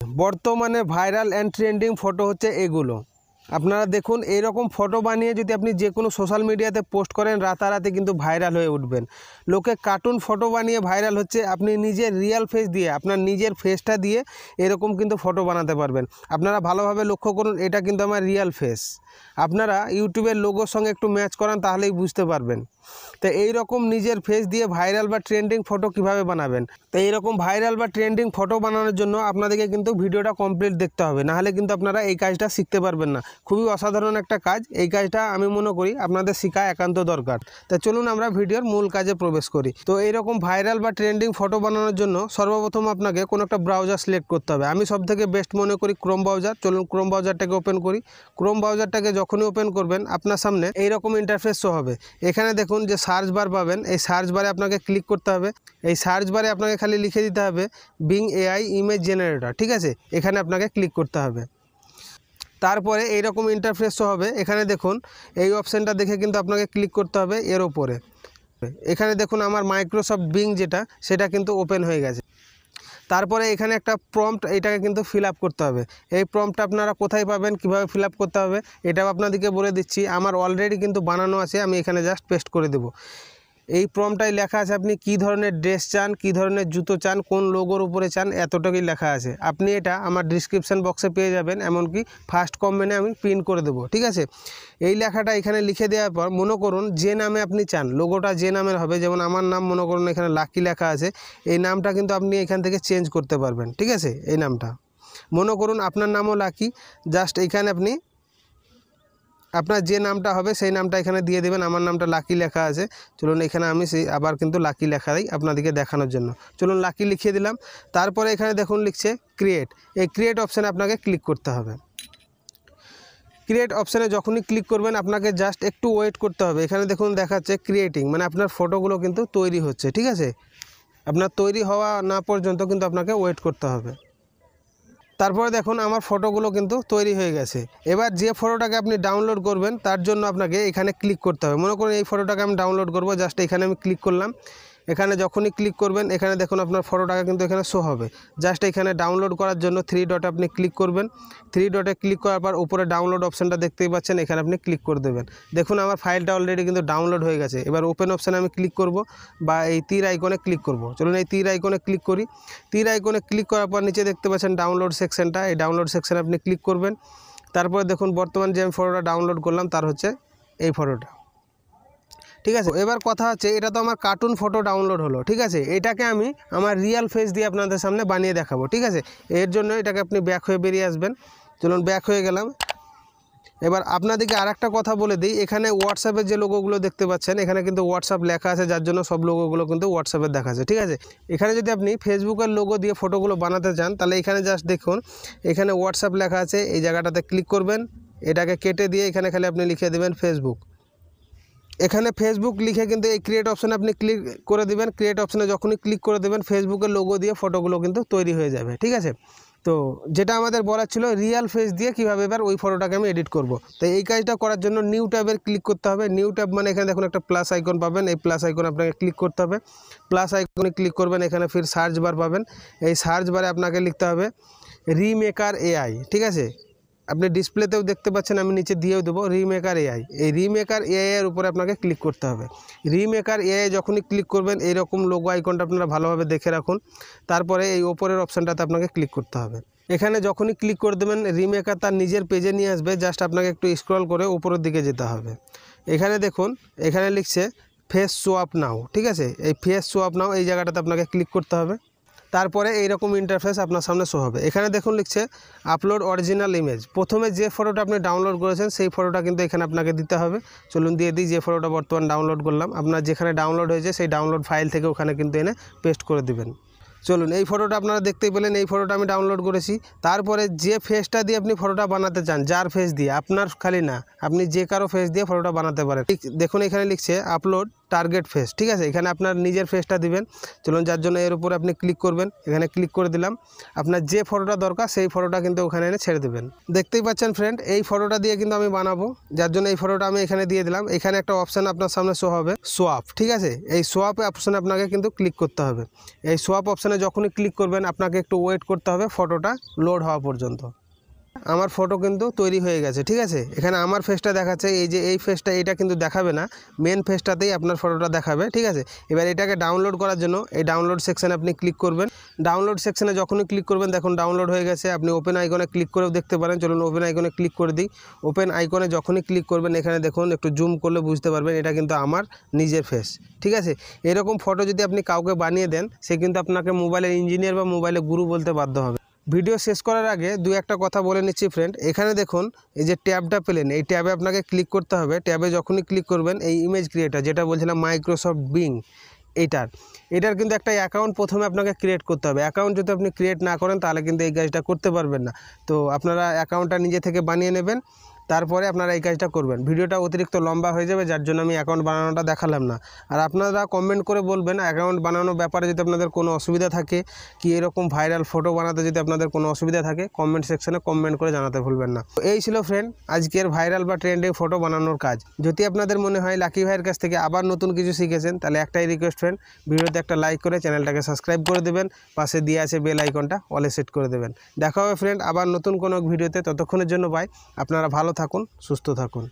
বর্তমানে viral and trending photo হচ্ছে এগুলো। আপনারা দেখুন, এইরকম ফটো বানিয়ে যদি আপনি যে কোনো সোশ্যাল মিডিয়াতে পোস্ট করেন, রাতারাতি কিন্তু ভাইরাল হয়ে উঠবেন। লোকে কার্টুন ফটো বানিয়ে ভাইরাল হচ্ছে, আপনি নিজের রিয়েল ফেস দিয়ে, আপনার নিজের ফেসটা দিয়ে এরকম কিন্তু ফটো বানাতে পারবেন। আপনারা ভালোভাবে লক্ষ্য করুন, এটা কিন্তু আমার রিয়েল ফেস। আপনারা ইউটিউবের লোগোর সঙ্গে একটু ম্যাচ করান, তাহলেই বুঝতে পারবেন। তো এইরকম নিজের ফেস দিয়ে ভাইরাল বা ট্রেন্ডিং ফটো কিভাবে বানাবেন, তো এইরকম ভাইরাল বা ট্রেন্ডিং ফটো বানানোর জন্য আপনাদেরকে কিন্তু ভিডিওটা কমপ্লিট দেখতে হবে, নাহলে কিন্তু আপনারা এই কাজটা শিখতে পারবেন না। খুবই অসাধারণ একটা কাজ, এই কাজটা আমি মনে করি আপনাদের শেখা একান্ত দরকার। তো চলুন আমরা ভিডিওর মূল কাজে প্রবেশ করি। তো এইরকম ভাইরাল বা ট্রেন্ডিং ফটো বানানোর জন্য সর্বপ্রথম আপনাকে কোনো একটা ব্রাউজার সিলেক্ট করতে হবে। আমি সবথেকে বেস্ট মনে করি ক্রোম ব্রাউজার। চলুন ক্রোম ব্রাউজারটাকে ওপেন করি। ক্রোম ব্রাউজারটাকে যখনই ওপেন করবেন, আপনার সামনে এইরকম ইন্টারফেস শো হবে। এখানে দেখুন যে সার্চ বার পাবেন, এই সার্চ বারে আপনাকে ক্লিক করতে হবে। এই সার্চ বারে আপনাকে খালি লিখে দিতে হবে বিং এআই ইমেজ জেনারেটর, ঠিক আছে? এখানে আপনাকে ক্লিক করতে হবে। তারপরে এইরকম ইন্টারফেস শো হবে। এখানে দেখুন এই অপশানটা দেখে কিন্তু আপনাকে ক্লিক করতে হবে এর ওপরে। এখানে দেখুন আমার মাইক্রোসফট বিং যেটা, সেটা কিন্তু ওপেন হয়ে গেছে। তারপরে এখানে একটা প্রম্পট, এটাকে কিন্তু ফিল আপ করতে হবে। এই প্রম্পটটা আপনারা কোথায় পাবেন, কিভাবে ফিল আপ করতে হবে, এটাও আপনাদেরকে বলে দিচ্ছি। আমার অলরেডি কিন্তু বানানো আছে, আমি এখানে জাস্ট পেস্ট করে দেব। এই প্রম্পটটাই লেখা আছে আপনি কী ধরনের ড্রেস চান, কী ধরনের জুতো চান, কোন লোগোর উপরে চান, এতটুকুই লেখা আছে। আপনি এটা আমার ডিসক্রিপশান বক্সে পেয়ে যাবেন, এমনকি ফার্স্ট কমেন্টে আমি পিন করে দেবো, ঠিক আছে? এই লেখাটা এখানে লিখে দেওয়ার পর মনে করুন যে নামে আপনি চান, লোগোটা যে নামের হবে, যেমন আমার নাম মনে করুন এখানে লাকি লেখা আছে, এই নামটা কিন্তু আপনি এখান থেকে চেঞ্জ করতে পারবেন, ঠিক আছে? এই নামটা মনে করুন আপনার নামও লাকি, জাস্ট এখানে আপনি আপনার যে নামটা হবে সেই নামটা এখানে দিয়ে দেবেন। আমার নামটা লাকি লেখা আছে। চলুন এখানে আমি সেই আবার কিন্তু লাকি লেখা দিই আপনাদেরকে দেখানোর জন্য। চলুন লাকি লিখিয়ে দিলাম। তারপরে এখানে দেখুন লিখছে ক্রিয়েট। এই ক্রিয়েট অপশানে আপনাকে ক্লিক করতে হবে। ক্রিয়েট অপশানে যখনই ক্লিক করবেন, আপনাকে জাস্ট একটু ওয়েট করতে হবে। এখানে দেখুন দেখাচ্ছে ক্রিয়েটিং, মানে আপনার ফটোগুলো কিন্তু তৈরি হচ্ছে, ঠিক আছে? আপনার তৈরি হওয়া না পর্যন্ত কিন্তু আপনাকে ওয়েট করতে হবে। তারপরে দেখুন আমার ফটোগুলো কিন্তু তৈরি হয়ে গেছে। এবার যে ফটোটাকে আপনি ডাউনলোড করবেন, তার জন্য আপনাকে এখানে ক্লিক করতে হবে। মনে করুন এই ফটোটাকে আমি ডাউনলোড করব, জাস্ট এখানে আমি ক্লিক করলাম। এখানে যখনই ক্লিক করবেন, এখানে দেখুন আপনার ফটোটাকে কিন্তু এখানে শো হবে। জাস্ট এখানে ডাউনলোড করার জন্য 3 ডটে আপনি ক্লিক করবেন। 3 ডটে ক্লিক করার পর উপরে ডাউনলোড অপশানটা দেখতেই পাচ্ছেন, এখানে আপনি ক্লিক করে দেবেন। দেখুন আমার ফাইলটা অলরেডি কিন্তু ডাউনলোড হয়ে গেছে। এবার ওপেন অপশানে আমি ক্লিক করব, বা এই তীর আইকনে ক্লিক করব। চলুন এই তীর আইকনে ক্লিক করি। তীর আইকনে ক্লিক করার পর নিচে দেখতে পাচ্ছেন ডাউনলোড সেকশনটা, এই ডাউনলোড সেকশানে আপনি ক্লিক করবেন। তারপরে দেখুন বর্তমান যে আমি ফটোটা ডাউনলোড করলাম, তার হচ্ছে এই ফটোটা, ঠিক আছে? এবার কথা হচ্ছে, এটা তো আমার কার্টুন ফটো ডাউনলোড হলো, ঠিক আছে? এটাকে আমি আমার রিয়েল ফেস দিয়ে আপনাদের সামনে বানিয়ে দেখাবো, ঠিক আছে? এর জন্য এটাকে আপনি ব্যাক হয়ে বেরিয়ে আসবেন। চলুন ব্যাক হয়ে গেলাম। এবার আপনাদেরকে আরেকটা কথা বলে দিই, এখানে হোয়াটসঅ্যাপের যে লোগোগুলো দেখতে পাচ্ছেন, এখানে কিন্তু হোয়াটসঅ্যাপ লেখা আছে, যার জন্য সব লোগোগুলো কিন্তু হোয়াটসঅ্যাপের দেখাচ্ছে, ঠিক আছে? এখানে যদি আপনি ফেসবুকের লোগো দিয়ে ফটোগুলো বানাতে চান, তাহলে এখানে জাস্ট দেখুন এখানে হোয়াটসঅ্যাপ লেখা আছে, এই জায়গাটাতে ক্লিক করবেন। এটাকে কেটে দিয়ে এখানে খালি আপনি লিখে দেবেন ফেসবুক। এখানে ফেসবুক লিখে কিন্তু এই ক্রিয়েট অপশানে আপনি ক্লিক করে দেবেন। ক্রিয়েট অপশানে যখনই ক্লিক করে দেবেন, ফেসবুকের লোগো দিয়ে ফটোগুলো কিন্তু তৈরি হয়ে যাবে, ঠিক আছে? তো যেটা আমাদের বলার ছিল, রিয়েল ফেস দিয়ে কীভাবে এবার ওই ফটোটাকে আমি এডিট করব। তো এই কাজটা করার জন্য নিউ ট্যাবের ক্লিক করতে হবে। নিউ ট্যাব মানে এখানে দেখুন একটা প্লাস আইকন পাবেন, এই প্লাস আইকন আপনাকে ক্লিক করতে হবে। প্লাস আইকনে ক্লিক করবেন, এখানে ফির সার্চ বার পাবেন। এই সার্চ বারে আপনাকে লিখতে হবে রিমেকার এআই, ঠিক আছে? আপনি ডিসপ্লেতেও দেখতে পাচ্ছেন, আমি নিচে দিয়েও দেবো রিমেকার এআই। এই রিমেকার এআই এর উপরে আপনাকে ক্লিক করতে হবে। রিমেকার এআই যখনই ক্লিক করবেন, এইরকম লোগো আইকনটা আপনারা ভালোভাবে দেখে রাখুন। তারপরে এই ওপরের অপশানটাতে আপনাকে ক্লিক করতে হবে। এখানে যখনই ক্লিক করে দেবেন, রিমেকার তার নিজের পেজে নিয়ে আসবে। জাস্ট আপনাকে একটু স্ক্রল করে উপরের দিকে যেতে হবে। এখানে দেখুন এখানে লিখছে ফেস সোয়াপ নাও, ঠিক আছে? এই ফেস সোয়াপ নাও এই জায়গাটাতে আপনাকে ক্লিক করতে হবে। তারপরে এইরকম ইন্টারফেস আপনার সামনে শো হবে। এখানে দেখুন লিখছে আপলোড অরিজিনাল ইমেজ। প্রথমে যে ফটোটা আপনি ডাউনলোড করেছেন, সেই ফটোটা কিন্তু এখানে আপনাকে দিতে হবে। চলুন দিয়ে দিই, যে ফটোটা বর্তমান ডাউনলোড করলাম। আপনার যেখানে ডাউনলোড হয়েছে সেই ডাউনলোড ফাইল থেকে ওখানে কিন্তু এনে পেস্ট করে দিবেন। চলুন এই ফটোটা আপনারা দেখতেই পেলেন, এই ফটোটা আমি ডাউনলোড করেছি। তারপরে যে ফেসটা দিয়ে আপনি ফটোটা বানাতে চান, যার ফেস দিয়ে, আপনার খালি না, আপনি যে কারো ফেস দিয়ে ফটোটা বানাতে পারেন। দেখুন এখানে লিখছে আপলোড টার্গেট ফেস, ঠিক আছে। এখানে আপনার নিজের ফেসটা দিবেন। চলুন, যার জন্য এর উপরে আপনি ক্লিক করবেন। এখানে ক্লিক করে দিলাম। আপনার যে ফটোটা দরকার সেই ফটোটা কিন্তু ওখানে এনে ছেড়ে দেবেন। দেখতেই পাচ্ছেন ফ্রেন্ড, এই ফটোটা দিয়ে কিন্তু আমি বানাবো, যার জন্য এই ফটোটা আমি এখানে দিয়ে দিলাম। এখানে একটা অপশান আপনার সামনে শো হবে, সোয়াপ, ঠিক আছে। এই সোয়াপে অপশানে আপনাকে কিন্তু ক্লিক করতে হবে। এই সোয়াপ অপশানে যখনই ক্লিক করবেন আপনাকে একটু ওয়েট করতে হবে ফটোটা লোড হওয়া পর্যন্ত। আমার ফটো কিন্তু তৈরি হয়ে গেছে, ঠিক আছে। এখানে আমার ফেসটা দেখাচ্ছে, এই যে এই ফেসটা এটা কিন্তু দেখাবে না, মেন ফেসটাতেই আপনার ফটোটা দেখাবে, ঠিক আছে। এবার এটাকে ডাউনলোড করার জন্য এই ডাউনলোড সেকশানে আপনি ক্লিক করবেন। ডাউনলোড সেকশানে যখনই ক্লিক করবেন দেখুন ডাউনলোড হয়ে গেছে। আপনি ওপেন আইকনে ক্লিক করেও দেখতে পারেন। চলুন ওপেন আইকনে ক্লিক করে দিই। ওপেন আইকনে যখনই ক্লিক করবেন এখানে দেখুন, একটু জুম করলে বুঝতে পারবেন এটা কিন্তু আমার নিজের ফেস, ঠিক আছে। এরকম ফটো যদি আপনি কাউকে বানিয়ে দেন, সে কিন্তু আপনাকে মোবাইলের ইঞ্জিনিয়ার বা মোবাইলের গুরু বলতে বাধ্য হবে। ভিডিও শেষ করার আগে দু একটা কথা বলে নিচ্ছি ফ্রেন্ড। এখানে দেখুন এই যে ট্যাবটা পেলেন, এই ট্যাবে আপনাকে ক্লিক করতে হবে। ট্যাবে যখনই ক্লিক করবেন এই ইমেজ ক্রিয়েটার, যেটা বলছিলাম মাইক্রোসফট বিং, এটার কিন্তু একটা অ্যাকাউন্ট প্রথমে আপনাকে ক্রিয়েট করতে হবে। অ্যাকাউন্ট যদি আপনি ক্রিয়েট না করেন তাহলে কিন্তু এই কাজটা করতে পারবেন না। তো আপনারা অ্যাকাউন্টটা নিজে থেকে বানিয়ে নেবেন, তারপরে আপনারা এই কাজটা করবেন। ভিডিওটা অতিরিক্ত লম্বা হয়ে যাবে, যার জন্য আমি অ্যাকাউন্ট বানানোটা দেখালাম না। আর আপনারা কমেন্ট করে বলবেন অ্যাকাউন্ট বানানোর ব্যাপারে যদি আপনাদের কোনো অসুবিধা থাকে, কি এরকম ভাইরাল ফটো বানাতে যদি আপনাদের কোনো অসুবিধা থাকে, কমেন্ট সেকশনে কমেন্ট করে জানাতে ভুলবেন না। এই ছিল ফ্রেন্ড আজকের ভাইরাল বা ট্রেন্ডিং ফটো বানানোর কাজ। যদি আপনাদের মনে হয় লাকি ভাইয়ের কাছ থেকে আবার নতুন কিছু শিখেছেন, তাহলে একটাই রিকোয়েস্ট ফ্রেন্ড, ভিডিওতে একটা লাইক করে চ্যানেলটাকে সাবস্ক্রাইব করে দেবেন। পাশে দিয়ে আছে বেল আইকনটা অলে সেট করে দেবেন। দেখা হবে ফ্রেন্ড আবার নতুন কোনো ভিডিওতে। ততক্ষণের জন্য বাই। আপনারা ভালো থাকুন, সুস্থ থাকুন।